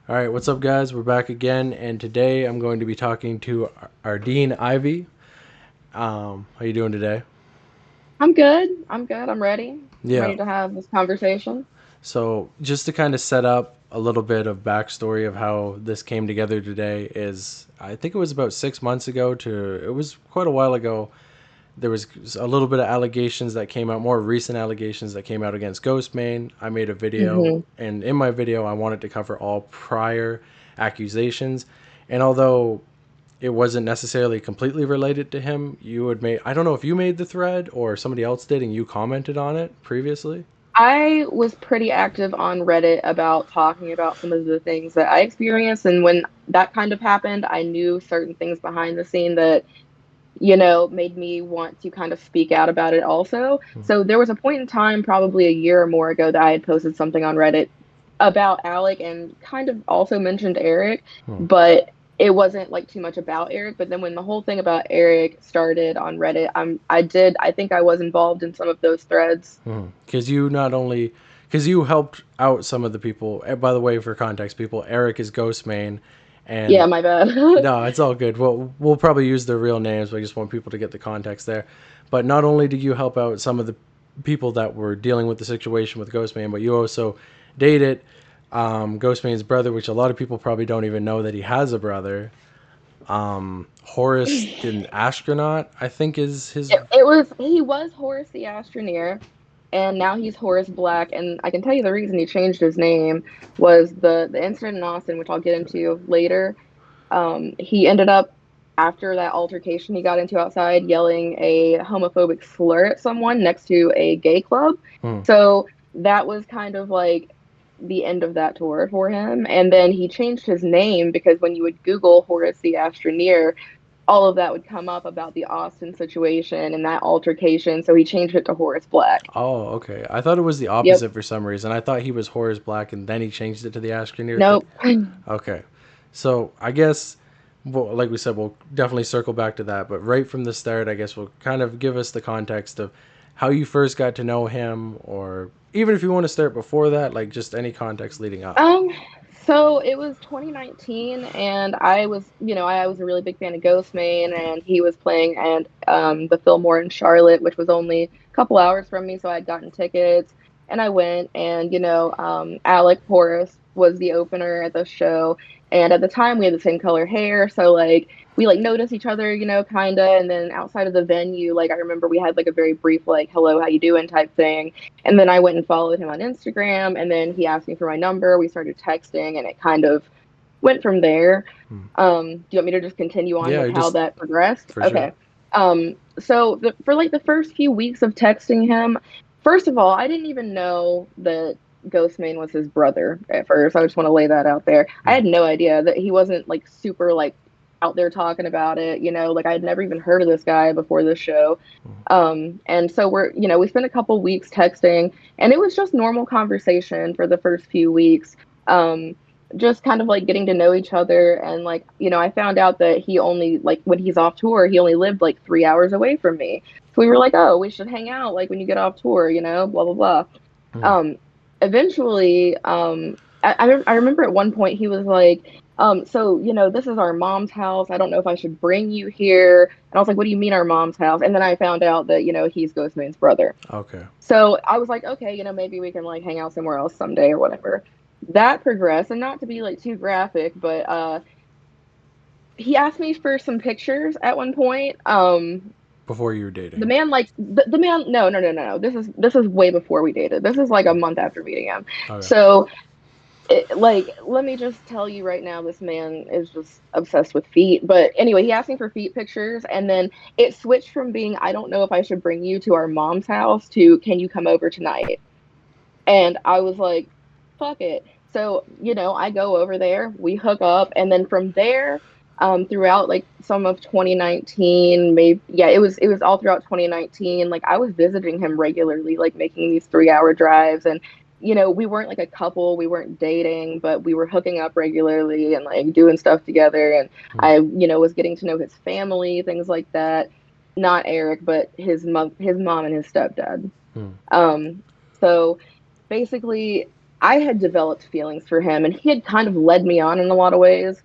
All right, what's up, guys? We're back again, and today I'm going to be talking to our dean, Ivy. How you doing today? I'm good. I'm good. I'm ready. I'm Yeah. ready to have this conversation. So just to kind of set up a little bit of backstory of how this came together today is, I think it was about 6 months ago. It was quite a while ago. There was a little bit of allegations that came out, more recent allegations that came out against Ghostmain. I made a video, hmm and in my video, I wanted to cover all prior accusations. And although it wasn't necessarily completely related to him, you had made, I don't know if you made the thread or somebody else did, and you commented on it previously. I was pretty active on Reddit about talking about some of the things that I experienced. And when that kind of happened, I knew certain things behind the scene that, made me want to kind of speak out about it also. So there was a point in time, probably a year or more ago, that I had posted something on Reddit about Alec and kind of also mentioned Eric, Hmm. but it wasn't like too much about Eric. But then when the whole thing about Eric started on Reddit, I think I was involved in some of those threads. Because you not only, because you helped out some of the people. By the way, for context, people, Eric is Ghostmain, Yeah, and my bad. no, it's all good. We'll probably use their real names, but I just want people to get the context there. But not only did you help out some of the people that were dealing with the situation with Ghostman, but you also dated Ghostman's brother, which a lot of people probably don't even know that he has a brother. Horus, the astronaut, I think is his. He was Horus the Astroneer, and now he's Horus Black. And I can tell you the reason he changed his name was the incident in Austin, which I'll get into later. He ended up, after that altercation he got into outside, yelling a homophobic slur at someone next to a gay club. Hmm. So that was kind of like the end of that tour for him. And then he changed his name because when you would Google Horace the Astroneer, all of that would come up about the Austin situation and that altercation. So he changed it to Horace Black. Oh, okay. I thought it was the Yep. opposite for some reason. I thought he was Horus Black, and then he changed it to the Astroneer. Nope. Okay. So I guess, well, like we said, we'll definitely circle back to that. But right from the start, I guess we'll kind of give us the context of how you first got to know him, or even if you want to start before that, like just any context leading up. Um, so it was 2019, and I was a really big fan of Ghostman, and he was playing at the Fillmore in Charlotte, which was only a couple hours from me, so I'd gotten tickets, and I went, and Alec Horus was the opener at the show, and at the time we had the same color hair, so like we like noticed each other, kind of, and then outside of the venue, like I remember we had like a very brief like hello, how you doing type thing. And then I went and followed him on Instagram, and then he asked me for my number. We started texting, and it kind of went from there. Hmm. Do you want me to just continue on Yeah, with you how just that progressed? for sure. Okay. For like the first few weeks of texting him, first of all, I didn't even know that Ghostman was his brother at first. I just want to lay that out there. I Hmm. had no idea that he wasn't like super like out there talking about it, like I'd never even heard of this guy before this show. And so we spent a couple weeks texting, and it was just normal conversation for the first few weeks. Um, just kind of like getting to know each other. And like, I found out that he only, like, when he's off tour, he only lived like 3 hours away from me. So we were like, oh, we should hang out like when you get off tour, blah, blah, blah. Hmm. Um, Eventually, I remember at one point he was like, so, this is our mom's house. I don't know if I should bring you here. And I was like, what do you mean our mom's house? And then I found out that, he's Ghostman's brother. Okay. So I was like, okay, maybe we can like hang out somewhere else someday or whatever. That progressed, and not to be like too graphic, but he asked me for some pictures at one point. Before you were The dating. man like the man no, no, no, no, no. This is way before we dated. This is like a month after meeting him. Okay. So let me just tell you right now, this man is just obsessed with feet. But anyway, he asked me for feet pictures, and then it switched from being, I don't know if I should bring you to our mom's house, to can you come over tonight? And I was like, fuck it. So, I go over there, we hook up, and then from there, throughout like some of 2019, maybe yeah, it was all throughout 2019. Like I was visiting him regularly, like making these 3 hour drives. And we weren't like a couple, we weren't dating, but we were hooking up regularly and like doing stuff together. And Hmm. I, was getting to know his family, things like that. Not Eric, but his mom and his stepdad. Hmm. Um, so basically, I had developed feelings for him, and he had kind of led me on in a lot of ways.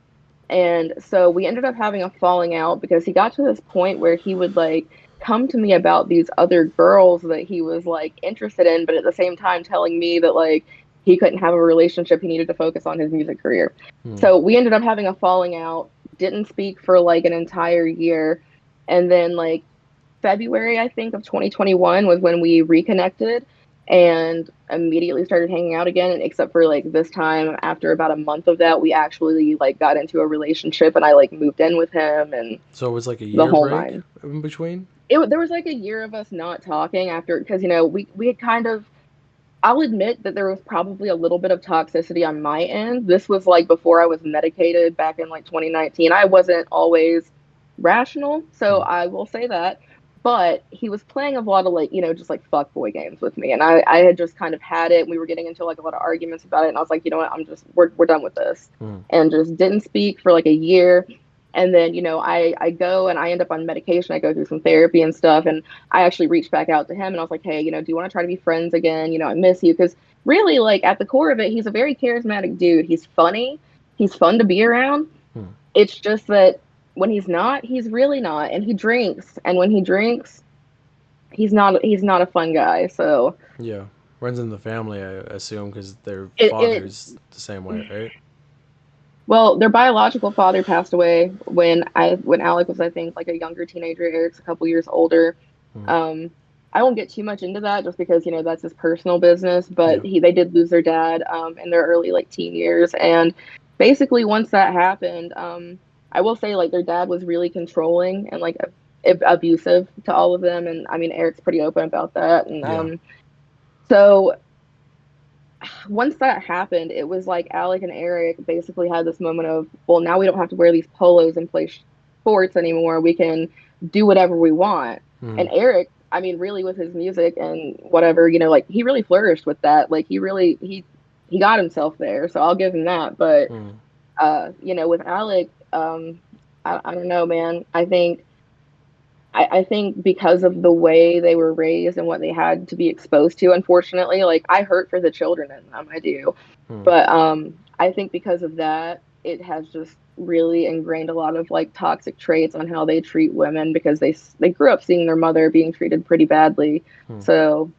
And so we ended up having a falling out because he got to this point where he would like come to me about these other girls that he was like interested in, but at the same time telling me that like he couldn't have a relationship, he needed to focus on his music career. Hmm. So we ended up having a falling out, didn't speak for like an entire year. And then like February, I think, of 2021 was when we reconnected and immediately started hanging out again. And except for like this time, after about a month of that, we actually like got into a relationship and I like moved in with him and So it was like a the year whole break nine. in between. There was like a year of us not talking after because we had kind of I'll admit that there was probably a little bit of toxicity on my end. This was like before I was medicated back in like 2019. I wasn't always rational, so Hmm. I will say that. But he was playing a lot of like, just like fuck boy games with me. And I had just kind of had it. We were getting into like a lot of arguments about it. And I was like, you know what, we're done with this. Hmm. And just didn't speak for like a year. And then, I go and I end up on medication. I go through some therapy and stuff. And I actually reached back out to him and I was like, hey, do you want to try to be friends again? I miss you. Because really, like, at the core of it, he's a very charismatic dude. He's funny, he's fun to be around. Hmm. It's just that when he's not, he's really not. And he drinks. And when he drinks, he's not a fun guy. So Yeah, runs in the family, I assume, because their it father's the same way, right? well, their biological father passed away when Alec was, I think, like a younger teenager. Eric's a couple years older. Hmm. Um, I won't get too much into that just because, that's his personal business, but Yeah. they did lose their dad in their early like teen years. And basically once that happened, I will say like their dad was really controlling and like abusive to all of them. And I mean, Eric's pretty open about that. And Yeah. so once that happened, it was like Alec and Eric basically had this moment of, well, now we don't have to wear these polos and play sports anymore. We can do whatever we want. Hmm. And Eric, I mean, really with his music and whatever, like he really flourished with that. Like he got himself there. So I'll give him that. But Hmm. with Alec, I don't know, man. I think because of the way they were raised and what they had to be exposed to, unfortunately, like I hurt for the children in them, I do. Hmm. But I think because of that, it has just really ingrained a lot of like toxic traits on how they treat women because they grew up seeing their mother being treated pretty badly. Hmm. So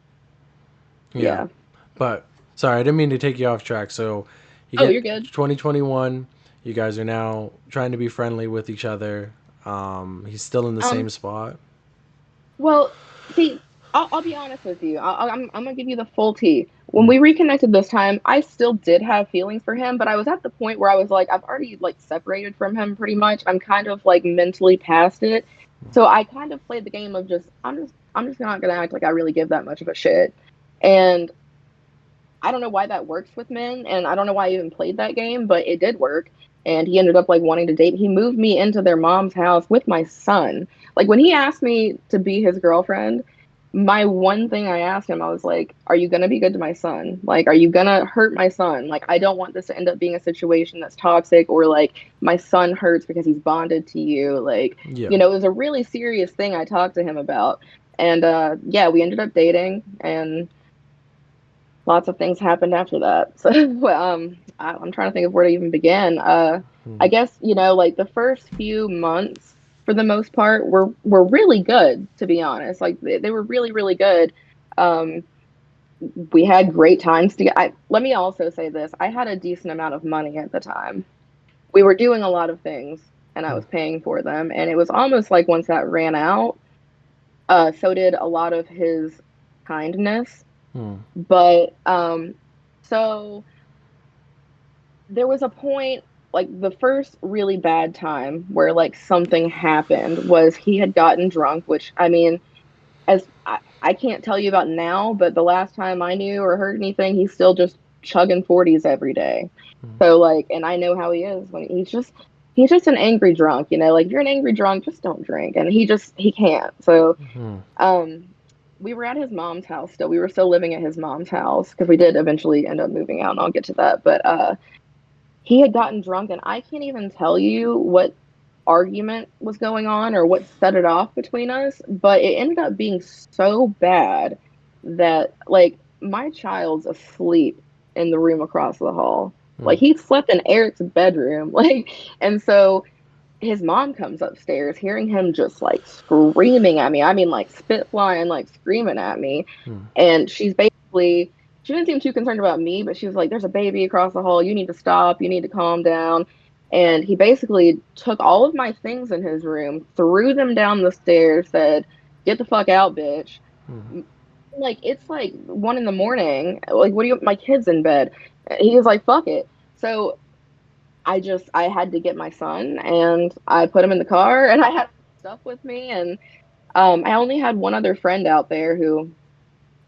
Yeah. yeah. But sorry, I didn't mean to take you off track. So you Oh, get you're good. 2021. You guys are now trying to be friendly with each other. He's still in the same Um, spot. Well, see, I'll be honest with you. I'm gonna give you the full tea. When Hmm. we reconnected this time, I still did have feelings for him, but I was at the point where I was like, I've already like separated from him pretty much. I'm kind of like mentally past it. So I kind of played the game of just I'm just not gonna act like I really give that much of a shit. And I don't know why that works with men, and I don't know why I even played that game, but it did work. And he ended up like wanting to date. He moved me into their mom's house with my son. Like when he asked me to be his girlfriend, my one thing I asked him, I was like, "Are you gonna be good to my son? Like, are you gonna hurt my son? Like, I don't want this to end up being a situation that's toxic or like my son hurts because he's bonded to you. Like, Yeah. it was a really serious thing I talked to him about. And yeah, we ended up dating and lots of things happened after that. So, I'm trying to think of where to even begin. Hmm. I guess, like the first few months, for the most part, were really good, to be honest. Like they were really, really good. Um, we had great times together. Let me also say this: I had a decent amount of money at the time. We were doing a lot of things, and I Hmm. was paying for them. And it was almost like once that ran out, so did a lot of his kindness. Hmm. But so there was a point like the first really bad time where like something happened was he had gotten drunk, which I mean, as I can't tell you about now, but the last time I knew or heard anything, he's still just chugging 40s every day. Hmm. So like, and I know how he is when he's just an angry drunk, like if you're an angry drunk, just don't drink. And he can't. So Hmm. um we were at his mom's house still. We were still living at his mom's house because we did eventually end up moving out, and I'll get to that. But he had gotten drunk, and I can't even tell you what argument was going on or what set it off between us, but it ended up being so bad that like my child's asleep in the room across the hall. Mm. Like he slept in Eric's bedroom. Like, and so his mom comes upstairs, hearing him just like screaming at me. I mean, like spit flying, like screaming at me. Mm. And she's basically, she didn't seem too concerned about me, but she was like, there's a baby across the hall. You need to stop. You need to calm down. And he basically took all of my things in his room, threw them down the stairs, said, get the fuck out, bitch. Mm. Like, it's like 1 in the morning. Like, what do you, my kid's in bed. He was like, fuck it. So I had to get my son and I put him in the car and I had stuff with me. And I only had one other friend out there who,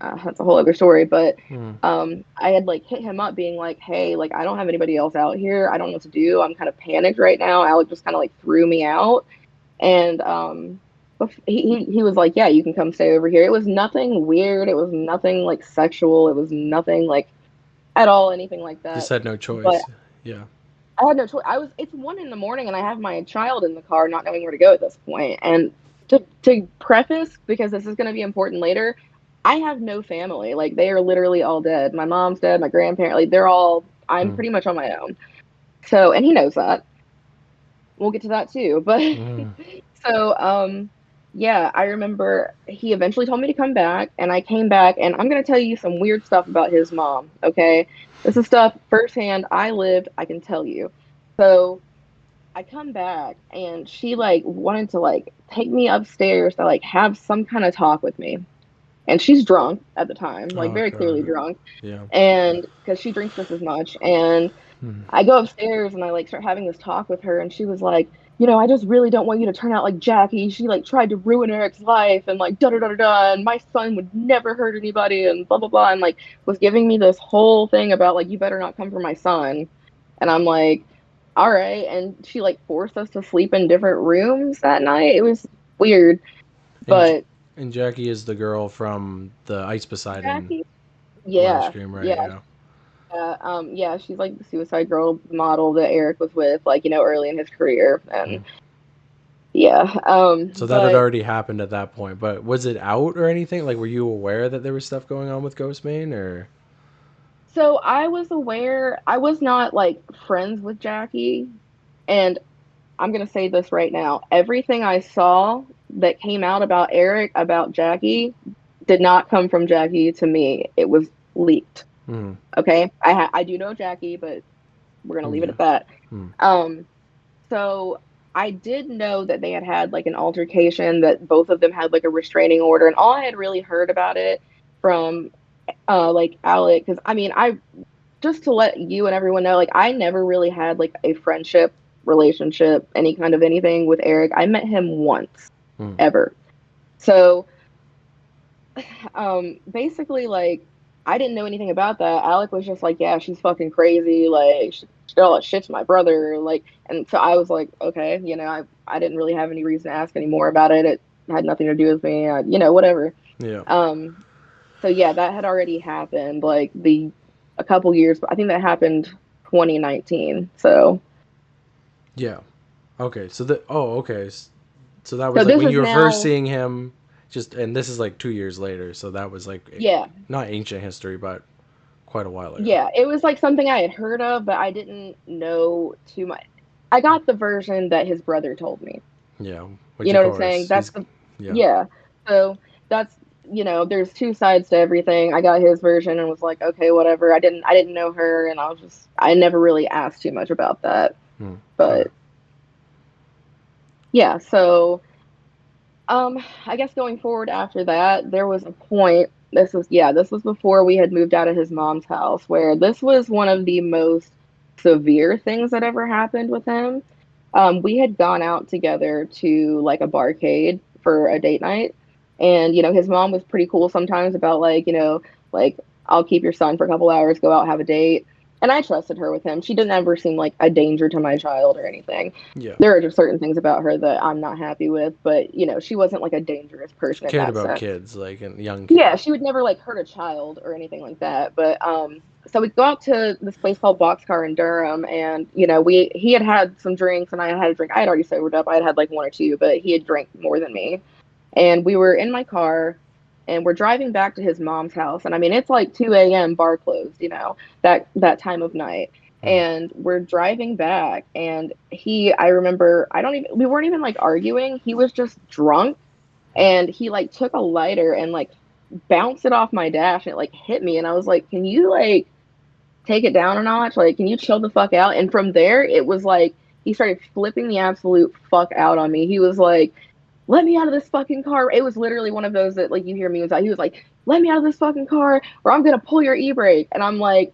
that's a whole other story, but Mm. I had like hit him up being like, hey, like I don't have anybody else out here. I don't know what to do. I'm kind of panicked right now. Alec just kind of like threw me out. And he was like, yeah, you can come stay over here. It was nothing weird. It was nothing like sexual. It was nothing like at all anything like Just that. had no But choice. Yeah. I had no choice. It's 1 in the morning and I have my child in the car, not knowing where to go at this point. And to preface, because this is going to be important later, I have no family. Like they are literally all dead. My mom's dead. My grandparents, like they're all. I'm Mm. pretty much on my own. So, and he knows that. We'll get to that too. But Mm. so, yeah, I remember he eventually told me to come back, and I came back, and I'm gonna tell you some weird stuff about his mom. Okay, this is stuff firsthand. I lived. I can tell you. So I come back and she like wanted to like take me upstairs to like have some kind of talk with me. And she's drunk at the time, like Oh very god. clearly drunk. Yeah. And because she drinks just as much. And Mm. I go upstairs and I like start having this talk with her and she was like, I just really don't want you to turn out like Jackie. She like tried to ruin Eric's life and like da da da da da and my son would never hurt anybody and blah blah blah and like was giving me this whole thing about like you better not come for my son. And I'm like, all right. And she like forced us to sleep in different rooms that night. It was weird. And But and Jackie is the girl from the Ice Poseidon Jackie, live yeah, stream, right? yeah, Yeah. yeah, she's like the Suicide Girl model that Eric was with, like, early in his career. Mm. And yeah, So that had but already happened at that point. But was it out or anything? Like, were you aware that there was stuff going on with Ghostbane, or? so I was aware, I was not like friends with Jackie. And I'm gonna say this right now. Everything I saw that came out about Eric, about Jackie, did not come from Jackie to me. It was leaked. Mm. Okay. I do know Jackie, but we're gonna leave it Yeah. at that. Mm. Um, so I did know that they had had like an altercation, that both of them had like a restraining order, and all I had really heard about it from like Alec, because I mean, I just to let you and everyone know, like I never really had like a friendship relationship, any kind of anything with Eric. I met him once Mm. ever. So basically like I didn't know anything about that. Alec was just like, yeah, she's fucking crazy, like she did all that shit to my brother, like. And so I was like, okay, I didn't really have any reason to ask any more about it. It had nothing to do with me, whatever. Yeah. um so yeah, that had already happened like the a couple years, I think that happened 2019. So Yeah. Okay. So the okay. So that was like this when is you were first now, seeing him. Just and this is like 2 years later. So that was like yeah, not ancient history, but quite a while ago. yeah, it was like something I had heard of, but I didn't know too much. I got the version that his brother told me. Yeah. Which You of know what I'm saying? course That's he's. the, Yeah. yeah. So that's, there's two sides to everything. I got his version and was like, okay, whatever. I didn't know her, and I never really asked too much about that. Mm. Okay. But yeah, so I guess going forward after that, there was a point. This was before we had moved out of his mom's house, where this was one of the most severe things that ever happened with him. We had gone out together to like a barcade for a date night, and his mom was pretty cool sometimes about like, like I'll keep your son for a couple hours, go out, have a date. And I trusted her with him. She didn't ever seem like a danger to my child or anything. Yeah. There are just certain things about her that I'm not happy with, but she wasn't like a dangerous She person in cared that about sense. kids, like and young Yeah, kids. she would never like hurt a child or anything like that. But so we go out to this place called Boxcar in Durham, and he had had some drinks and I had a drink. I had already sobered up. I had had like one or two, but he had drank more than me. And we were in my car, and we're driving back to his mom's house. And I mean, it's like 2 a.m., bar closed, that time of night. Hmm. And we're driving back, and I remember, we weren't even like arguing. He was just drunk, and he like took a lighter and like bounced it off my dash, and it like hit me. And I was like, can you like take it down a notch? Like, can you chill the fuck out? And from there, it was like he started flipping the absolute fuck out on me. He was like, let me out of this fucking car. It was literally one of those that like you hear memes out. He was like, let me out of this fucking car or I'm gonna pull your e-brake. And I'm like,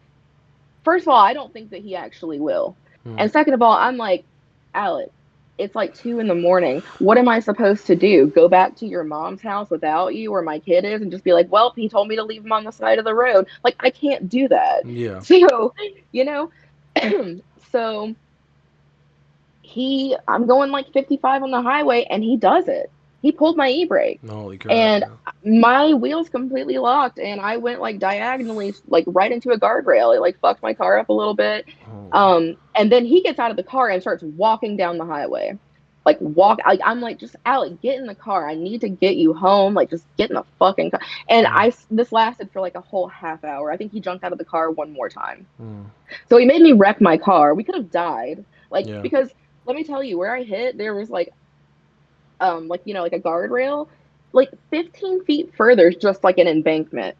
first of all, I don't think that he actually will. Hmm. And second of all, I'm like, Alec, it's like 2 in the morning. What am I supposed to do? Go back to your mom's house without you where my kid is and just be like, well, he told me to leave him on the side of the road. Like, I can't do that. Yeah. So, you know, so I'm going like 55 on the highway and he does it. He pulled my e-brake Holy crap. and Yeah. my wheels completely locked and I went like diagonally like right into a guardrail. It like fucked my car up a little bit. Holy. And then he gets out of the car and starts walking down the highway. Like I'm like, just Alec, get in the car. I need to get you home. Like just get in the fucking car. And Hmm. this lasted for like a whole half hour. I think he jumped out of the car one more time. Hmm. So he made me wreck my car. We could have died. Like, Yeah. because let me tell you, where I hit, there was like, like a guardrail. Like 15 feet further is just like an embankment.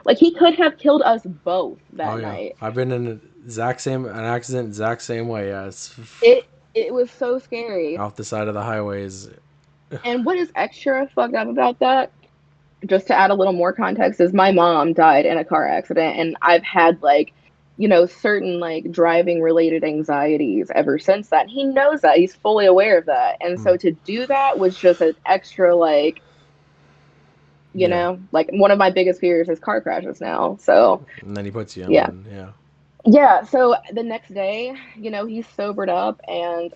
Like he could have killed us both Oh that yeah. night. I've been in an accident exact same way. Yeah. It's It was so scary. off the side of the highways. And what is extra fucked up about that, just to add a little more context, is my mom died in a car accident and I've had like, certain like driving related anxieties ever since then. He knows that. He's fully aware of that. And Hmm. so to do that was just an extra like, Yeah. like one of my biggest fears is car crashes now. So, And then he puts you in yeah. one. Yeah. Yeah, so the next day, he's sobered up and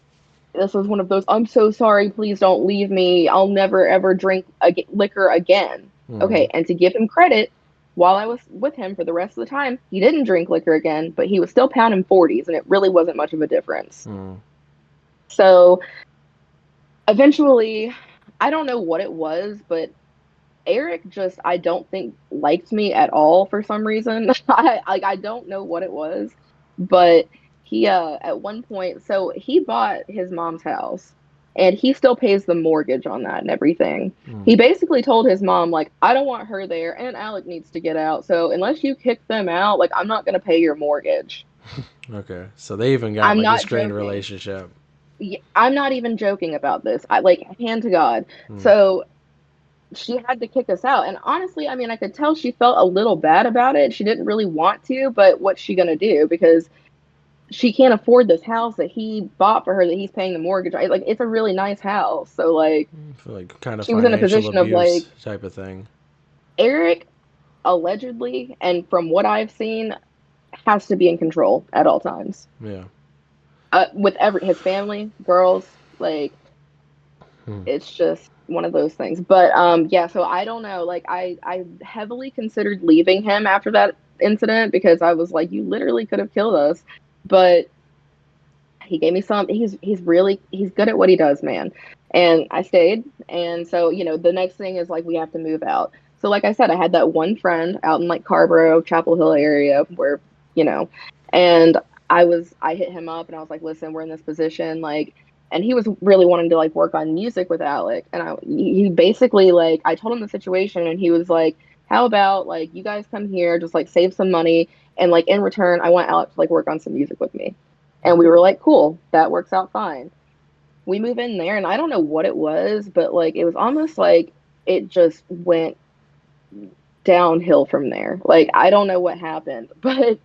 this was one of those, I'm so sorry, please don't leave me. I'll never ever drink liquor again. Hmm. Okay, and to give him credit, while I was with him for the rest of the time, he didn't drink liquor again, but he was still pounding 40s and it really wasn't much of a difference. Hmm. So eventually, I don't know what it was, but Eric just, I don't think, liked me at all for some reason. I don't know what it was, but he at one point, so he bought his mom's house and he still pays the mortgage on that and everything. Hmm. He basically told his mom like, I don't want her there and Alec needs to get out. So unless you kick them out, like I'm not going to pay your mortgage. Okay. So they even got I'm like a not strained joking. relationship. I'm not even joking about this. I like, hand to God. Hmm. So she had to kick us out. And honestly, I mean, I could tell she felt a little bad about it. She didn't really want to, but what's she gonna do? Because she can't afford this house that he bought for her that he's paying the mortgage. Like it's a really nice house. So like I feel like kind of she was in a financial position of abuse like type of thing. Eric allegedly, and from what I've seen, has to be in control at all times. Yeah. With his family, girls, like Hmm. it's just one of those things. But yeah, so I don't know. Like I heavily considered leaving him after that incident because I was like, you literally could have killed us. But he gave me some he's good at what he does, man. And I stayed. And so, the next thing is like we have to move out. So like I said, I had that one friend out in like Carborough, Chapel Hill area where, you know, and I hit him up and I was like, listen, we're in this position, like, and he was really wanting to like work on music with Alec. And he basically like I told him the situation and he was like, how about like you guys come here, just like save some money and like in return, I want Alec to like work on some music with me. And we were like, cool, that works out fine. We move in there, and I don't know what it was, but like it was almost like it just went downhill from there. Like I don't know what happened, but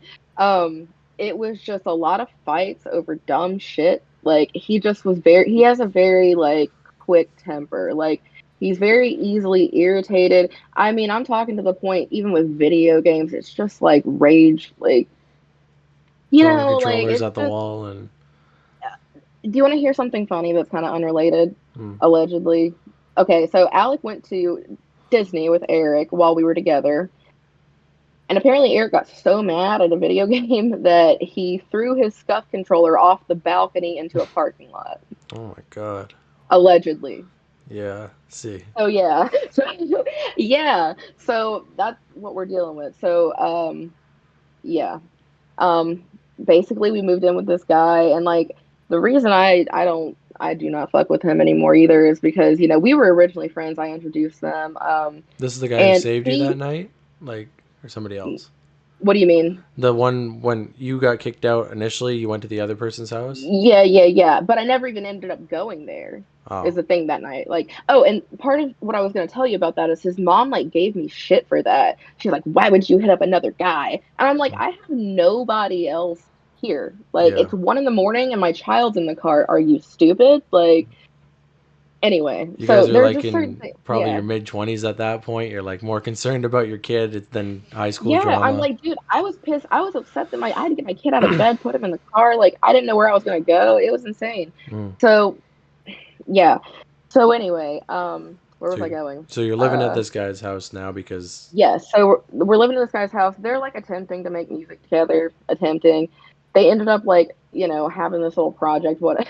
it was just a lot of fights over dumb shit. Like he has a very like quick temper. Like he's very easily irritated. I mean, I'm talking to the point even with video games, it's just like rage, like Throwing like controllers it's at the just. wall and. Do you want to hear something funny that's kind of unrelated? Hmm. Allegedly. Okay, so Alec went to Disney with Eric while we were together. And apparently Eric got so mad at a video game that he threw his scuff controller off the balcony into a parking lot. Oh my god. Allegedly. Yeah. See. So yeah. So yeah. So that's what we're dealing with. So yeah. Um basically we moved in with this guy, and like the reason I do not fuck with him anymore either is because, we were originally friends. I introduced them. This is the guy who And saved you he that night, like, or somebody else. what do you mean? The one when you got kicked out initially, you went to the other person's house. Yeah, yeah, yeah. But I never even ended up going there, is Oh. the thing that night. Like, oh, and part of what I was gonna tell you about that is his mom like gave me shit for that. She's like, "Why would you hit up another guy?" And I'm like, I have nobody else here. Like, Yeah. it's 1 in the morning and my child's in the car. Are you stupid? Like, anyway, You so guys are there are like just certain in things. probably Yeah. your mid 20s at that point. You're like more concerned about your kid than high school Yeah, I'm drama. like, dude, I was pissed. I was upset that I had to get my kid out of bed, put him in the car. Like, I didn't know where I was gonna go. It was insane. Mm. So yeah. So anyway, where was So, I going? so you're living at this guy's house now because. Yeah, so we're living in this guy's house. They're like attempting to make music together, attempting. They ended up like, having this little project. What?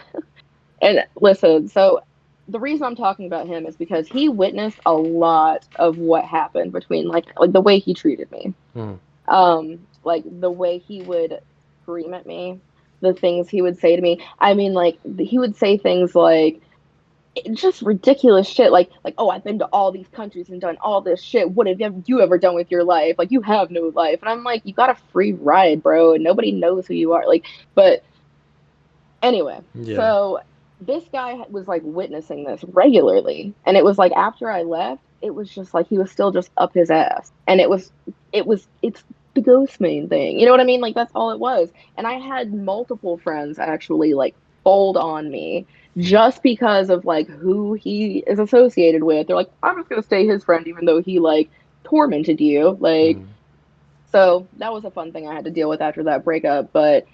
And listen, so the reason I'm talking about him is because he witnessed a lot of what happened between like the way he treated me. Mm. Like the way he would scream at me, the things he would say to me. I mean, like he would say things like just ridiculous shit like, oh, I've been to all these countries and done all this shit. What have you ever done with your life? Like, you have no life. And I'm like, you got a free ride, bro, and nobody knows who you are. Like, but anyway, Yeah. so this guy was like witnessing this regularly, and it was like after I left, it was just like he was still just up his ass, and it's the ghost main thing. You know what I mean? Like, that's all it was. And I had multiple friends actually like fold on me just because of like who he is associated with. They're like, I'm just gonna stay his friend even though he like tormented you. Like, Mm. so that was a fun thing I had to deal with after that breakup. But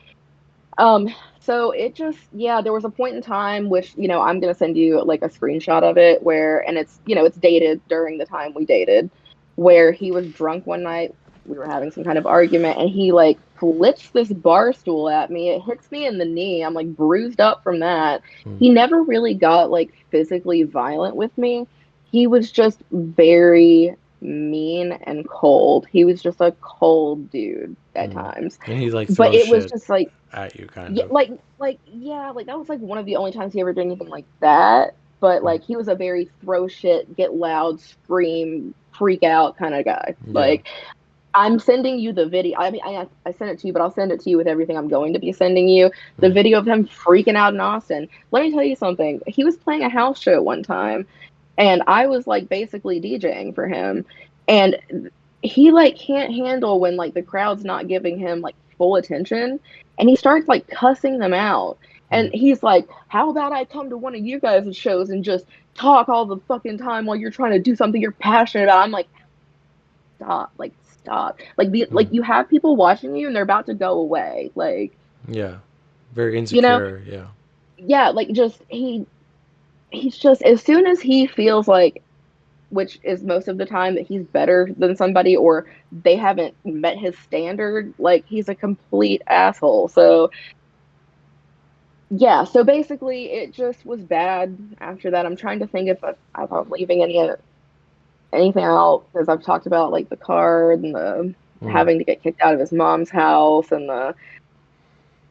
um, so it just, yeah, there was a point in time which, I'm gonna send you like a screenshot of it where, and it's dated during the time we dated, where he was drunk one night. We were having some kind of argument, and he like flips this bar stool at me. It hits me in the knee. I'm like bruised up from that. Mm. He never really got like physically violent with me. He was just very mean and cold. He was just a cold dude at Mm. times. And he like But throws it was shit just like, at you, kind yeah, of. like yeah, like that was like one of the only times he ever did anything like that. But Mm. like he was a very throw shit, get loud, scream, freak out kind of guy. Yeah. Like, I'm sending you the video. I mean, I sent it to you, but I'll send it to you with everything I'm going to be sending you. The Mm. video of him freaking out in Austin. Let me tell you something. He was playing a house show one time, and I was like basically DJing for him, and he like can't handle when like the crowd's not giving him like full attention, and he starts like cussing them out. And Mm. he's like, how about I come to one of you guys' shows and just talk all the fucking time while you're trying to do something you're passionate about? I'm like, stop, like stop. Like Mm. you have people watching you and they're about to go away. Like, Yeah. Very you know, insecure. Yeah. yeah, like just he's just, as soon as he feels like, which is most of the time, that he's better than somebody or they haven't met his standard, like he's a complete asshole. So yeah, so basically it just was bad after that. I'm trying to think if I'm leaving anything out, because I've talked about like the card and the Mm. having to get kicked out of his mom's house and the,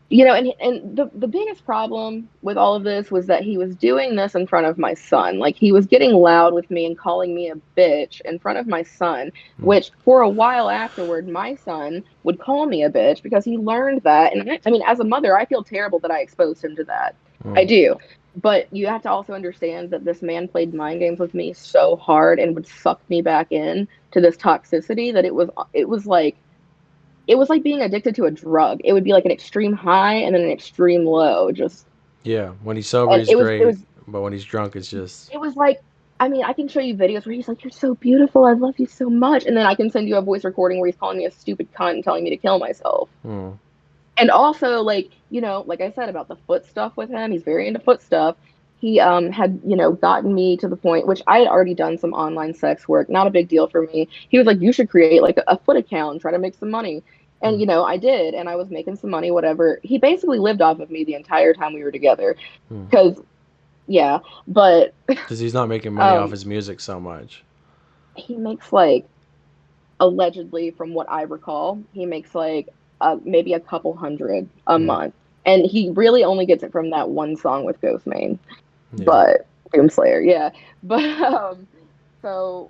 and the biggest problem with all of this was that he was doing this in front of my son. Like, he was getting loud with me and calling me a bitch in front of my son, Mm. which for a while afterward, my son would call me a bitch because he learned that. And I mean, as a mother, I feel terrible that I exposed him to that. I Mm. do. But you have to also understand that this man played mind games with me so hard and would suck me back in to this toxicity that it was like being addicted to a drug. It would be like an extreme high and then an extreme low. Just, Yeah. When he's sober, and he's it was it great, was but when he's drunk, it's just. it was like, I mean, I can show you videos where he's like, "You're so beautiful. I love you so much," and then I can send you a voice recording where he's calling me a stupid cunt and telling me to kill myself. Mm. And also, like, like I said about the foot stuff with him, he's very into foot stuff. He had, gotten me to the point, which I had already done some online sex work, not a big deal for me. He was like, you should create like a foot account and try to make some money. And, Mm. I did, and I was making some money, whatever. He basically lived off of me the entire time we were together. Mm. Because Yeah, but Because he's not making money off um, his music so much. he makes like allegedly, from what I recall, he makes like maybe a couple hundred a Hmm. month, and he really only gets it from that one song with Ghostmane. Yeah. But Doomslayer, yeah. But so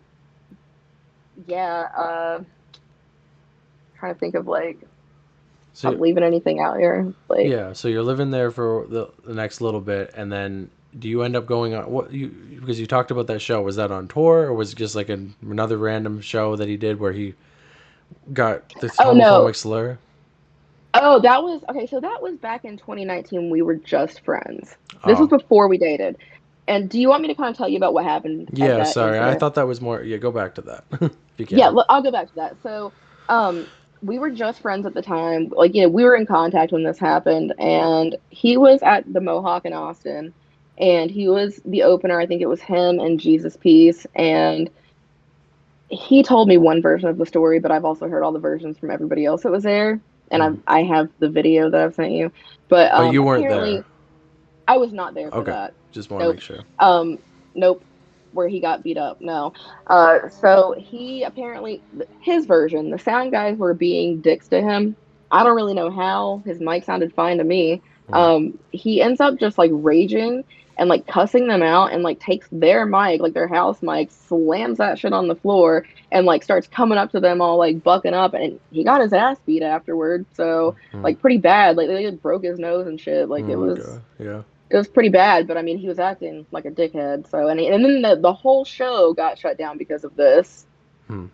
yeah, trying to think of like if So I'm leaving anything out here. Like, yeah, so you're living there for the next little bit, and then do you end up going on what you because you talked about that show? Was that on tour, or was it just like another random show that he did where he got this oh no, homophobic slur? oh that was okay. So that was back in 2019. We were just friends. This was Oh, before we dated. And do you want me to kind of tell you about what happened at yeah. that Sorry, I incident? thought that was more. Yeah, go back to that if you Yeah, can. I'll go back to that. So, we were just friends at the time. Like, we were in contact when this happened, and he was at the Mohawk in Austin, and he was the opener. I think it was him and Jesus Peace, and he told me one version of the story, but I've also heard all the versions from everybody else that was there, and Hmm. I have the video that I've sent you. But But you weren't there. apparently, I was not there for Okay, that. just want to Nope. make sure. Nope. Where he got beat up. No. So he apparently, his version, the sound guys were being dicks to him. I don't really know how. His mic sounded fine to me. Hmm. He ends up just like raging and like cussing them out and like takes their mic, like their house mic, slams that shit on the floor and like starts coming up to them all like bucking up, and he got his ass beat afterward. So Hmm. like pretty bad. Like they broke his nose and shit. Like Oh my god. Yeah. it was pretty bad, but I mean, he was acting like a dickhead. So, and then the whole show got shut down because of this. Hmm.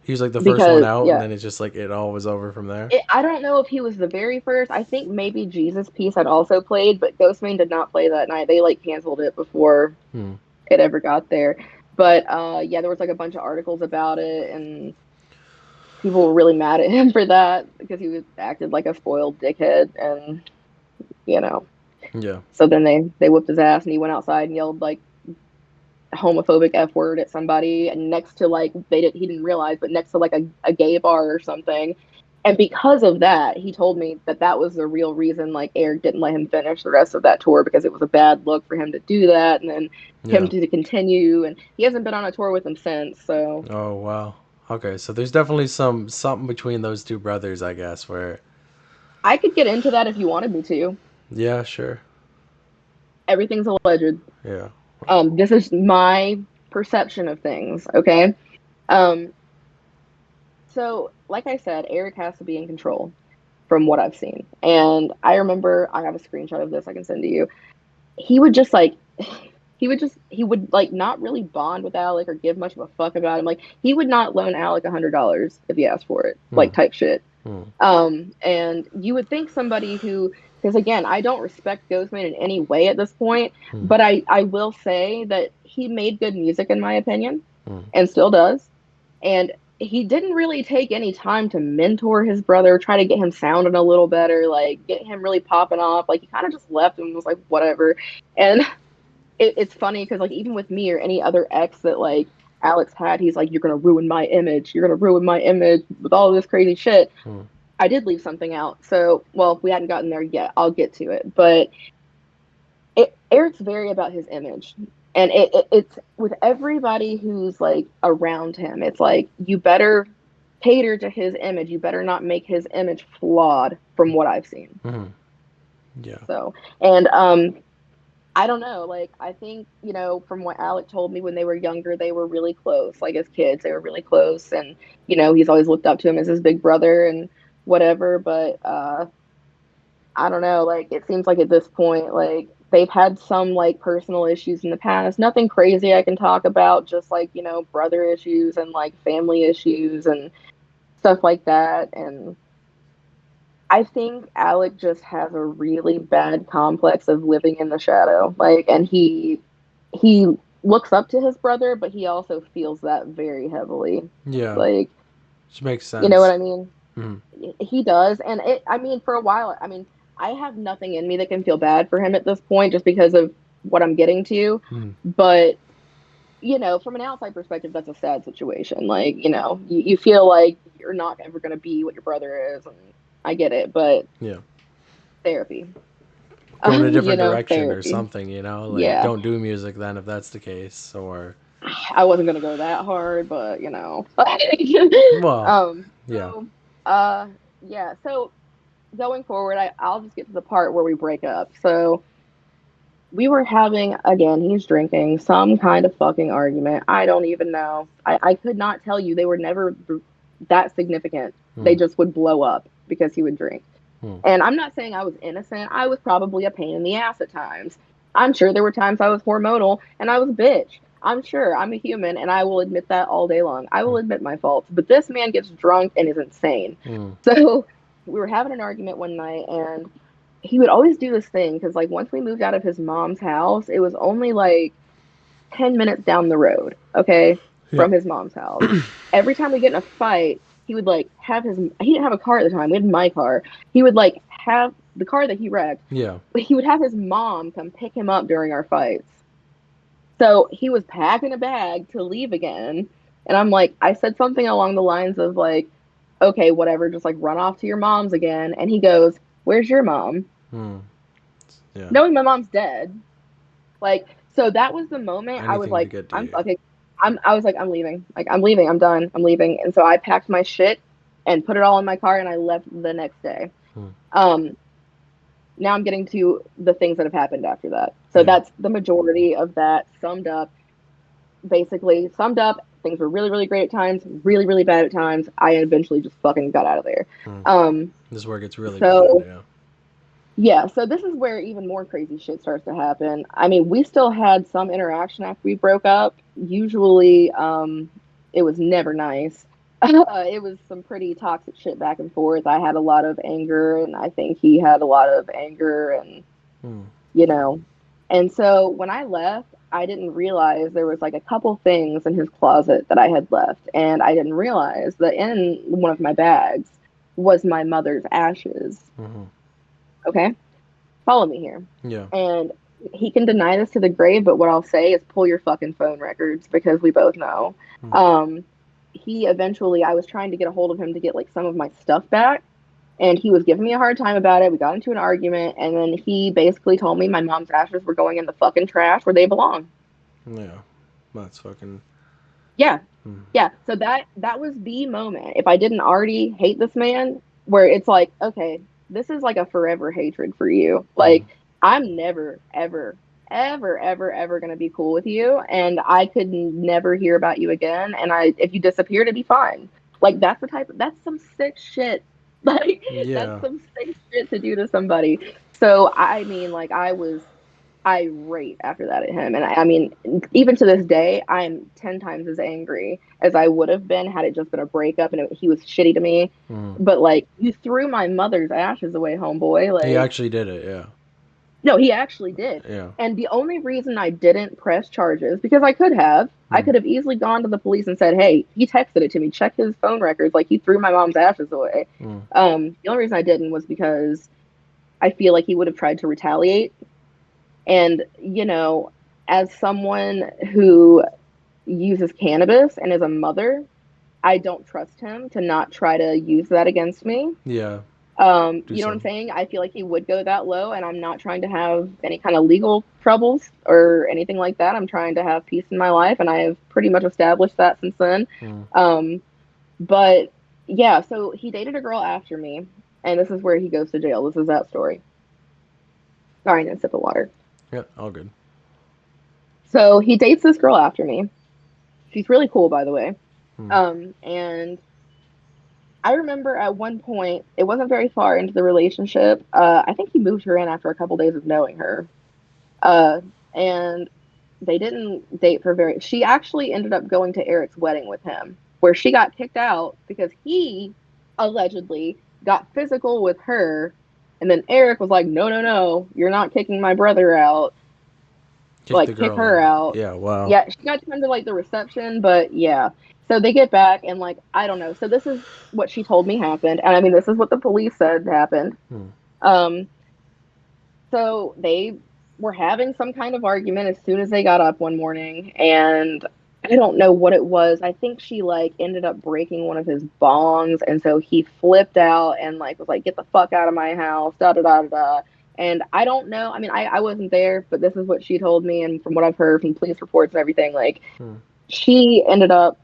He was like the first one Because, out, and yeah, then it's just like it all was over from there. I don't know if he was the very first. I think maybe Jesus Piece had also played, but Ghostman did not play that night. They like canceled it before Hmm. it ever got there. But yeah, there was like a bunch of articles about it, and people were really mad at him for that because he was acted like a spoiled dickhead, and you know. Yeah. So then they whipped his ass, and he went outside and yelled like homophobic F word at somebody and next to like he didn't realize, but next to like a gay bar or something. And because of that, he told me that that was the real reason like Eric didn't let him finish the rest of that tour, because it was a bad look for him to do that and then him Yeah. to continue, and he hasn't been on a tour with him since. So Oh wow. Okay, so there's definitely something between those two brothers, I guess. Where I could get into that if you wanted me to. yeah, sure. Everything's alleged. Yeah. This is my perception of things, okay? Um, so like I said, Eric has to be in control from what I've seen. And I remember, I have a screenshot of this I can send to you. He would just like he would like not really bond with Alec or give much of a fuck about him. Like he would not loan Alec $100 if he asked for it, Hmm. like type shit. Hmm. And you would think somebody who, because again, I don't respect Ghostman in any way at this point, Hmm. but I will say that he made good music in my opinion, Hmm. and still does. And he didn't really take any time to mentor his brother, try to get him sounding a little better, like get him really popping off. Like he kind of just left and was like, whatever. And it's funny because like even with me or any other ex that like Alex had, he's like, you're gonna ruin my image. You're gonna ruin my image with all this crazy shit. Hmm. I did leave something out. So, well, if we hadn't gotten there yet, I'll get to it. But Eric's very about his image. And it's with everybody who's like around him. It's like, you better cater to his image. You better not make his image flawed from what I've seen. Hmm. Yeah. So, and I don't know. Like, I think, from what Alec told me when they were younger, they were really close. Like, as kids, they were really close. And, he's always looked up to him as his big brother and whatever. But I don't know. Like, it seems like at this point, like, they've had some, like, personal issues in the past. Nothing crazy I can talk about, just, like, brother issues and, like, family issues and stuff like that. And I think Alec just has a really bad complex of living in the shadow. Like, and he looks up to his brother, but he also feels that very heavily. Yeah. Like, Which makes you know what sense. I mean? Hmm. He does. And I mean, for a while, I mean, I have nothing in me that can feel bad for him at this point just because of what I'm getting to. Hmm. But, from an outside perspective, that's a sad situation. Like, you feel like you're not ever going to be what your brother is. And I get it, but Yeah. therapy. go in a different direction or therapy. something, like Yeah. don't do music then if that's the case. Or, I wasn't gonna go that hard, but well, um, yeah. so, uh, yeah. So going forward, I'll just get to the part where we break up. So we were having, again, he's drinking some kind of fucking argument. I don't even know. I could not tell you. They were never that significant. They Hmm. just would blow up because he would drink. Hmm. And I'm not saying I was innocent. I was probably a pain in the ass at times. I'm sure there were times I was hormonal and I was a bitch. I'm sure I'm a human and I will admit that all day long. I will admit my faults. But this man gets drunk and is insane. Hmm. So we were having an argument one night and he would always do this thing because, like, once we moved out of his mom's house, it was only like 10 minutes down the road, okay, Yeah. from his mom's house. Every time we get in a fight, he would like have he didn't have a car at the time. We had my car. He would like have the car that he wrecked, Yeah. but he would have his mom come pick him up during our fights. So he was packing a bag to leave again. And I'm like, I said something along the lines of like, okay, whatever, just like run off to your mom's again. And he goes, where's your mom? Hmm. Yeah. Knowing my mom's dead. Like, so that was the moment I was Anything to like, get to I'm you. fucking, I was like, I'm leaving. Like, I'm leaving. I'm done. I'm leaving. And so I packed my shit and put it all in my car and I left the next day. Hmm. Um, Now I'm getting to the things that have happened after that. So Yeah. that's the majority of that summed up. Basically, summed up, things were really, really great at times, really, really bad at times. I eventually just fucking got out of there. Hmm. Um, This is where it gets really bad. so Yeah. Yeah, so this is where even more crazy shit starts to happen. I mean, we still had some interaction after we broke up. Usually, it was never nice. It was some pretty toxic shit back and forth. I had a lot of anger, and I think he had a lot of anger, and Hmm. you know. And so when I left, I didn't realize there was like a couple things in his closet that I had left, and I didn't realize that in one of my bags was my mother's ashes. Hmm. Okay, follow me here. Yeah. And he can deny this to the grave, but what I'll say is pull your fucking phone records because we both know. Hmm. Um, he eventually, I was trying to get a hold of him to get like some of my stuff back, and he was giving me a hard time about it. We got into an argument, and then he basically told me my mom's ashes were going in the fucking trash where they belong. Yeah. That's fucking. Yeah, Hmm. yeah. So that was the moment. If I didn't already hate this man, where it's like, okay, this is like a forever hatred for you. Hmm. Like I'm never, ever, ever, ever, ever gonna be cool with you, and I could never hear about you again. And if you disappear, to be fine. Like that's some sick shit. Like that's Yeah. some sick shit to do to somebody. So I mean, like I was irate after that at him. And I mean, even to this day, I'm 10 times as angry as I would have been had it just been a breakup and he was shitty to me. Hmm. But like, you threw my mother's ashes away, homeboy. He Like, actually did it. Yeah. no, he actually did. Yeah. And the only reason I didn't press charges, because I Hmm. could have easily gone to the police and said, hey, he texted it to me, check his phone records. Like, he threw my mom's ashes away. Hmm. The only reason I didn't was because I feel like he would have tried to retaliate. And, as someone who uses cannabis and is a mother, I don't trust him to not try to use that against me. Yeah. Do You know what I'm some. saying? I feel like he would go that low, and I'm not trying to have any kind of legal troubles or anything like that. I'm trying to have peace in my life, and I have pretty much established that since then. Hmm. Um, but yeah, so he dated a girl after me, and this is where he goes to jail. This is that story. Sorry, I need a sip of water. Yeah. All good. So he dates this girl after me. She's really cool, by the way. Hmm. And I remember at one point, it wasn't very far into the relationship. I think he moved her in after a couple days of knowing her. Uh, and they didn't date for very. She actually ended up going to Eric's wedding with him, where she got kicked out because he allegedly got physical with her. And then Eric was like, no, no, no, you're not kicking my brother out. Kick the Like, kick girl her out. out. Yeah. Wow. Yeah, she got to come to like the reception, but yeah. So they get back and like I don't know. So this is what she told me happened, and I mean this is what the police said happened. Hmm. Um, so they were having some kind of argument as soon as they got up one morning, and I don't know what it was. I think she like ended up breaking one of his bongs, and so he flipped out and like was like, "Get the fuck out of my house!" Da da da da da. And I don't know. I mean, I wasn't there, but this is what she told me, and from what I've heard from police reports and everything, like Hmm. she ended up,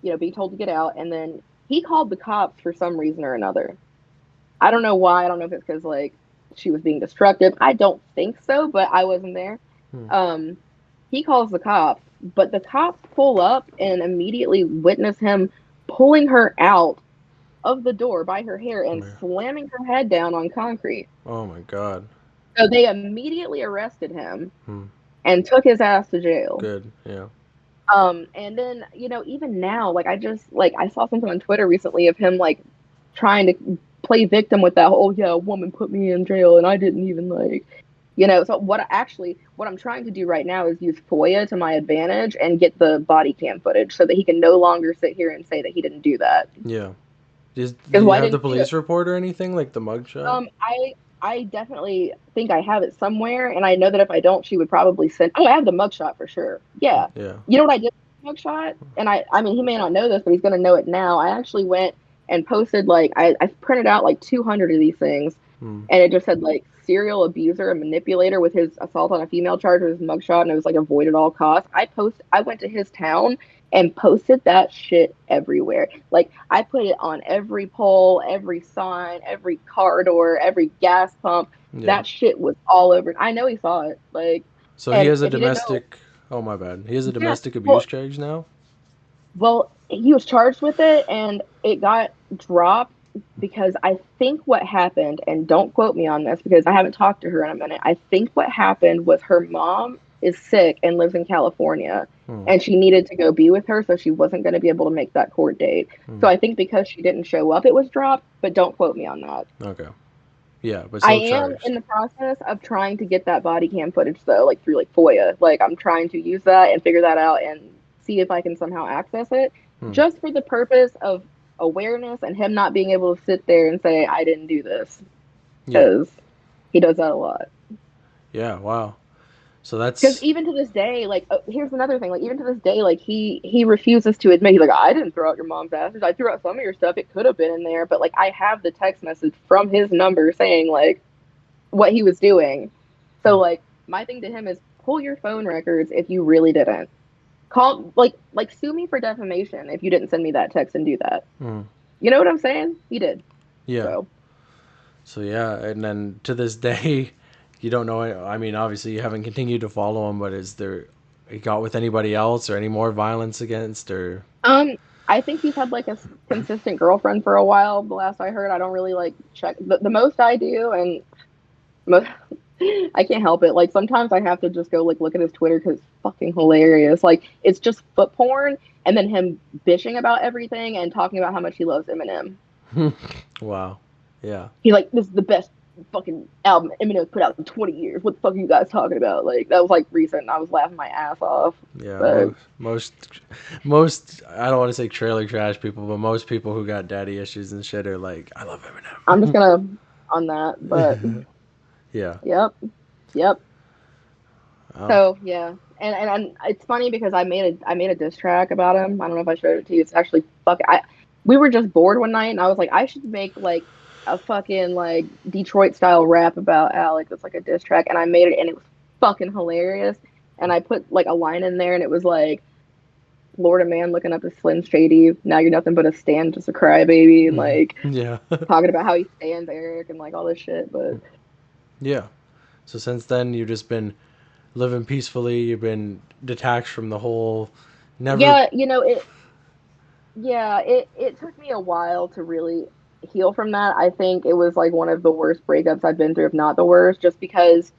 being told to get out, and then he called the cops for some reason or another. I don't know why. I don't know if it's because like she was being destructive. I don't think so, but I wasn't there. Hmm. Um, he calls the cops, but the cops pull up and immediately witness him pulling her out of the door by her hair Oh and my, slamming her head down on concrete. oh my God. So they immediately arrested him Hmm. and took his ass to jail. Good. Yeah. And then, even now, like I saw something on Twitter recently of him like trying to play victim with that whole, yeah, a woman put me in jail and I didn't even like, so what I'm trying to do right now is use FOIA to my advantage and get the body cam footage so that he can no longer sit here and say that he didn't do that. Yeah. Do Because you why have the didn't you do it? police report or anything like the mugshot? I definitely think I have it somewhere, and I know that if I don't, she would probably send. Oh, I have the mugshot for sure. Yeah, Yeah. you know what I did with the mugshot, and I mean, he may not know this, but he's gonna know it now. I actually went and posted like I printed out like 200 of these things, Hmm. and it just said like serial abuser and manipulator with his assault on a female charge with his mugshot, and it was like avoid at all costs. I went to his town and posted that shit everywhere. Like I put it on every pole, every sign, every car door, every gas pump. Yeah. That shit was all over. I know he saw it. Like, So he and has a if you didn't know, domestic. Oh my bad. He has a yeah. domestic abuse Well, charge now. he was charged with it and it got dropped because I think what happened, and don't quote me on this because I haven't talked to her in a minute. I think what happened was her mom is sick and lives in California Hmm. and she needed to go be with her, so she wasn't going to be able to make that court date. Hmm. So I think because she didn't show up, it was dropped, but don't quote me on that. Okay. Yeah, but I still am charged. in the process of trying to get that body cam footage though, like through like FOIA. Like I'm trying to use that and figure that out and see if I can somehow access it, Hmm. just for the purpose of awareness and him not being able to sit there and say I didn't do this Yeah. because he does that a lot. Yeah. Wow. So Because that's. even to this day, like here's another thing, like even to this day, like he refuses to admit. He's like, I didn't throw out your mom's ashes. I threw out some of your stuff. It could have been in there, but like I have the text message from his number saying like what he was doing. So Hmm. like my thing to him is pull your phone records if you really didn't. Call like sue me for defamation if you didn't send me that text and do that. Hmm. You know what I'm saying? He did. Yeah. So So yeah, and then to this day, you don't know. I mean, obviously, you haven't continued to follow him, but is there? He got with anybody else or any more violence against or? um I think he's had like a consistent girlfriend for a while. The last I heard, I don't really like check the most I do, and most, I can't help it. Like sometimes I have to just go like look at his Twitter because it's fucking hilarious. Like it's just foot porn and then him bitching about everything and talking about how much he loves Eminem. Wow. Yeah. He like this is the best fucking album Eminem's put out in 20 years. What the fuck are you guys talking about? Like that was like recent. And I was laughing my ass off. Yeah. But Most. I don't want to say trailer trash people, but most people who got daddy issues and shit are like, I love I'm just Eminem. gonna on that. But Yeah. yep, yep. Oh. So yeah, and it's funny because I made a diss track about him. I don't know if I showed it to you. It's actually fucking. We were just bored one night, and I was like, I should make like a fucking like Detroit style rap about Alec. That's like a diss track, and I made it, and it was fucking hilarious. And I put like a line in there, and it was like Florida man looking up to Slim Shady. Now you're nothing but a stand, just a crybaby, and like Yeah. talking about how he stands Eric and like all this shit. But Yeah. So since then, you've just been living peacefully. You've been detached from the whole. Never. yeah, it took me a while to really heal from that. I think it was like one of the worst breakups I've been through, if not the worst, just because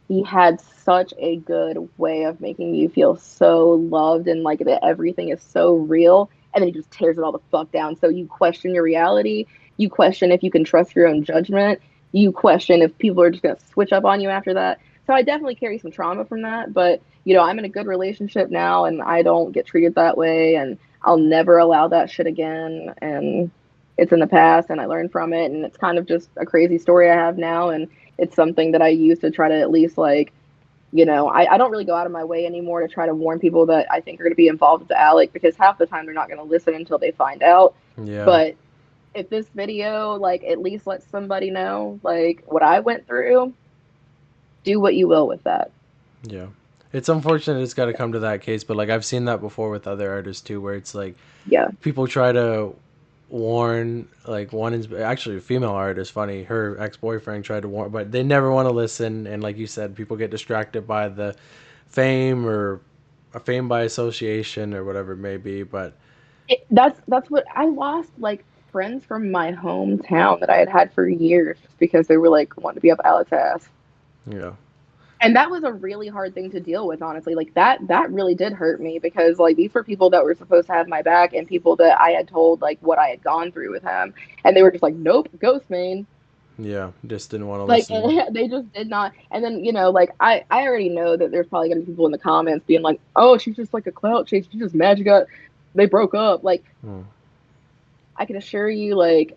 he had such a good way of making you feel so loved and like that everything is so real. And then he just tears it all the fuck down. So you question your reality. You question if you can trust your own judgment. You question if people are just going to switch up on you after that. So I definitely carry some trauma from that. But, I'm in a good relationship now and I don't get treated that way. And I'll never allow that shit again. And it's in the past and I learned from it. And it's kind of just a crazy story I have now. And it's something that I use to try to at least like, I don't really go out of my way anymore to try to warn people that I think are going to be involved with the Alec because half the time they're not going to listen until they find out. Yeah. But if this video like at least lets somebody know like what I went through, Do what you will with that. Yeah. It's unfortunate it's got to come to that case, but like I've seen that before with other artists too, where it's like Yeah. people try to warn, like one is actually a female artist, funny, her ex-boyfriend tried to warn, but they never want to listen, and like you said, people get distracted by the fame or a fame by association or whatever it may be, but That's what I lost, like friends from my hometown that I had had for years just because they were like wanting to be up Alec's ass. you know, And that was a really hard thing to deal with, honestly. Like that really did hurt me because like these were people that were supposed to have my back and people that I had told like what I had gone through with him, and they were just like, "Nope, ghost main." yeah, just didn't want to Like listen. and they just did not. And then like I already know that there's probably gonna be people in the comments being like, "Oh, she's just like a clout chase. She's just mad you got they broke up." Like Hmm. I can assure you, like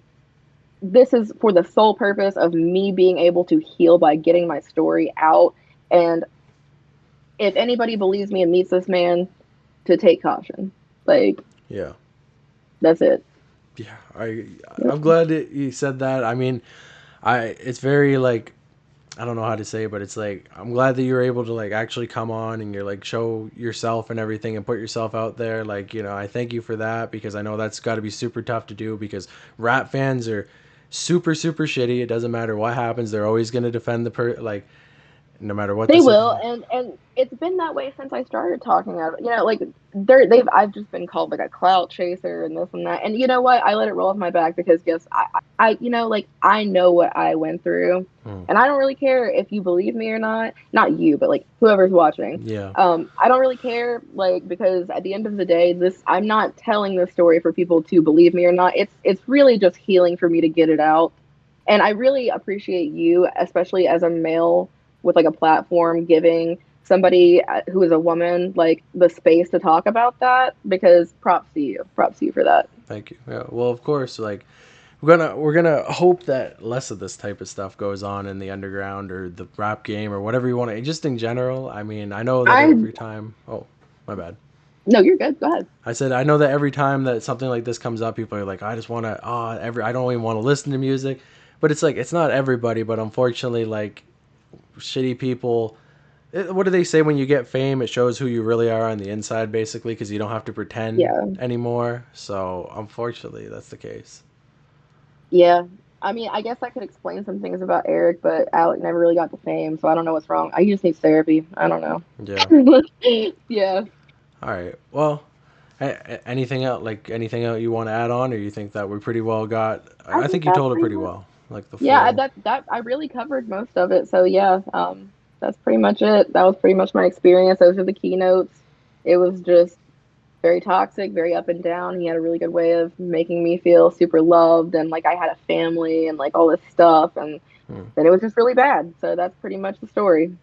this is for the sole purpose of me being able to heal by getting my story out. And if anybody believes me and meets this man, to take caution. Like Yeah. that's it. Yeah, I Yep. I'm glad that you said that. I mean, it's very like I don't know how to say it, but it's like I'm glad that you're able to like actually come on and you're like show yourself and everything and put yourself out there. Like, I thank you for that because I know that's got to be super tough to do because rap fans are super super shitty. It doesn't matter what happens, they're always going to defend like no matter what the They will, situation. and it's been that way since I started talking about it. Like I've just been called like a clout chaser and this and that. And you know what? I let it roll off my back because yes, like I know what I went through, Hmm. and I don't really care if you believe me or not. Not you, but like whoever's watching. Yeah. I don't really care, like because at the end of the day, this I'm not telling this story for people to believe me or not. It's really just healing for me to get it out. And I really appreciate you, especially as a male with like a platform, giving somebody who is a woman like the space to talk about that because props to you for that. Thank you. Yeah. Well, of course, like we're gonna hope that less of this type of stuff goes on in the underground or the rap game or whatever you want to. Just in general, I mean, I know that I'm every time. Oh, my bad. No, you're good, go ahead. I said I know that every time that something like this comes up, people are like, I just want to. I don't even want to listen to music, but it's like it's not everybody. But unfortunately, like shitty people. What do they say when you get fame? It shows who you really are on the inside, basically, because you don't have to pretend Yeah. anymore. So unfortunately, that's the case. Yeah. I mean, I guess I could explain some things about Eric, but Alec never really got the fame, so I don't know what's wrong. I just need therapy. I don't know. Yeah. Yeah. All right. Well, anything else? Like anything else you want to add on, or you think that we pretty well got? I I think think you that's told it pretty pretty much well. Like the Yeah, full. that I really covered most of it. So yeah, that's pretty much it. That was pretty much my experience. Those are the keynotes. It was just very toxic, very up and down. He had a really good way of making me feel super loved and like I had a family and like all this stuff, and Hmm. then it was just really bad. So that's pretty much the story.